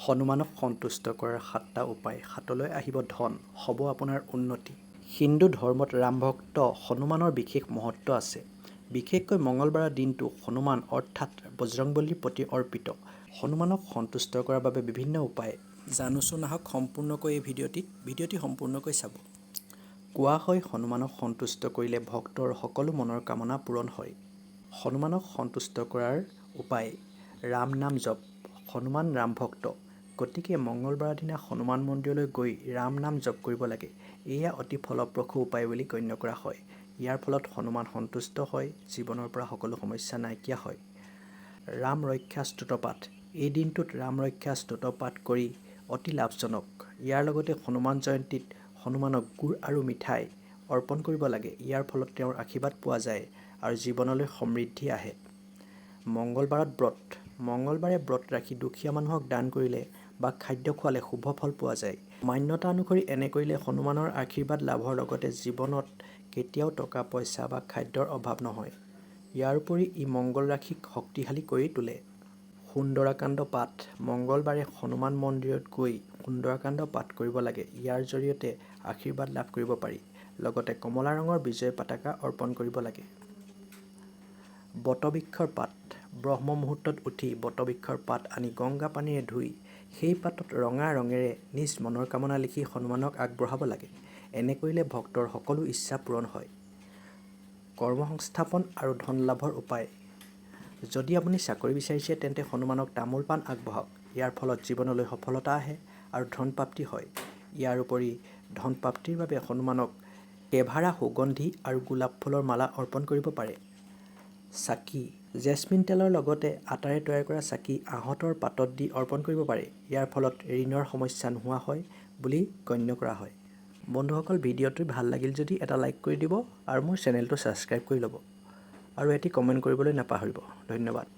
হনুমানক সন্তুষ্ট কৰাৰ 7টা উপায়। হাতলৈ আহিব ধন, হ'ব আপোনাৰ উন্নতি। হিন্দু ধৰ্মত ৰাম ভক্ত হনুমানৰ বিশেষ মহত্ব আছে। বিশেষকৈ মঙলবাৰৰ দিনটো হনুমান অৰ্থাৎ বজৰংবলীৰ প্ৰতি অৰ্পিত। হনুমানক সন্তুষ্ট কৰাৰ বাবে বিভিন্ন উপায় জানোচোন আহক সম্পূৰ্ণকৈ এই ভিডিঅ'টি সম্পূৰ্ণকৈ চাব। কোৱা হয় হনুমানক সন্তুষ্ট কৰিলে ভক্তৰ সকলো মনৰ কামনা পূৰণ হয়। হনুমানক সন্তুষ্ট কৰাৰ উপায়। ৰাম নাম জপ। হনুমান ৰাম ভক্ত, গতিকে মঙলবাৰৰ দিনা হনুমান মন্দিৰলৈ গৈ ৰাম নাম জপ কৰিব লাগে। এয়া অতি ফলপ্ৰসূ উপায় বুলি গণ্য কৰা হয়। ইয়াৰ ফলত হনুমান সন্তুষ্ট হয়, জীৱনৰ পৰা সকলো সমস্যা নাইকিয়া হয়। ৰাম ৰক্ষা স্তোত্ৰ পাঠ। এই দিনটোত ৰাম ৰক্ষা স্তোত্ৰ পাঠ কৰি অতি লাভজনক। ইয়াৰ লগতে হনুমান জয়ন্তীত হনুমানক গুড় আৰু মিঠাই অৰ্পণ কৰিব লাগে। ইয়াৰ ফলত তেওঁৰ আশীৰ্বাদ পোৱা যায় আৰু জীৱনলৈ সমৃদ্ধি আহে। মঙ্গলবাৰত ব্ৰত। মঙ্গলবাৰে ব্ৰত ৰাখি দুখীয়া মানুহক দান কৰিলে বা খাদ্য খোৱালে শুভ ফল পোৱা যায়। মান্যতা অনুসৰি এনে কৰিলে হনুমানৰ আশীৰ্বাদ লাভৰ লগতে জীৱনত কেতিয়াও টকা পইচা বা খাদ্যৰ অভাৱ নহয়। ইয়াৰ উপৰি ই মংগল ৰাশিক শক্তিশালী কৰি তোলে। সুন্দৰাকাণ্ড পাঠ। মঙ্গলবাৰে হনুমান মন্দিৰত গৈ সুন্দৰাকাণ্ড পাঠ কৰিব লাগে। ইয়াৰ জৰিয়তে আশীৰ্বাদ লাভ কৰিব পাৰি। লগতে কমলা ৰঙৰ বিজয় পতাকা অৰ্পণ কৰিব লাগে। বটবৃক্ষৰ পাত। ব্ৰহ্ম মুহূৰ্তত উঠি বটবৃক্ষৰ পাত আনি গংগা পানীৰে ধুই সেই পাতত ৰঙা ৰঙেৰে নিজ মনৰ কামনা লিখি হনুমানক আগবঢ়াব লাগে। এনে কৰিলে ভক্তৰ সকলো ইচ্ছা পূৰণ হয়। কৰ্মসংস্থাপন আৰু ধন লাভৰ উপায়। যদি আপুনি চাকৰি বিচাৰিছে তেন্তে হনুমানক তামোল পাণ আগবঢ়াওক। ইয়াৰ ফলত জীৱনলৈ সফলতা আহে আৰু ধন প্ৰাপ্তি হয়। ইয়াৰ উপৰি ধন প্ৰাপ্তিৰ বাবে হনুমানক কেভাৰা সুগন্ধি আৰু গোলাপ ফুলৰ মালা অৰ্পণ কৰিব পাৰে। চাকি। জেচমিন তেলৰ লগতে আটাৰে তৈয়াৰ কৰা চাকি আহঁতৰ পাতত দি অৰ্পণ কৰিব পাৰে। ইয়াৰ ফলত ঋণৰ সমস্যা নোহোৱা হয় বুলি গণ্য কৰা হয়। বন্ধুসকল, ভিডিঅ'টো ভাল লাগিল যদি এটা লাইক কৰি দিব আৰু মোৰ চেনেলটো ছাবস্ক্ৰাইব কৰি ল'ব আৰু এটি কমেণ্ট কৰিবলৈ নাপাহৰিব। ধন্যবাদ।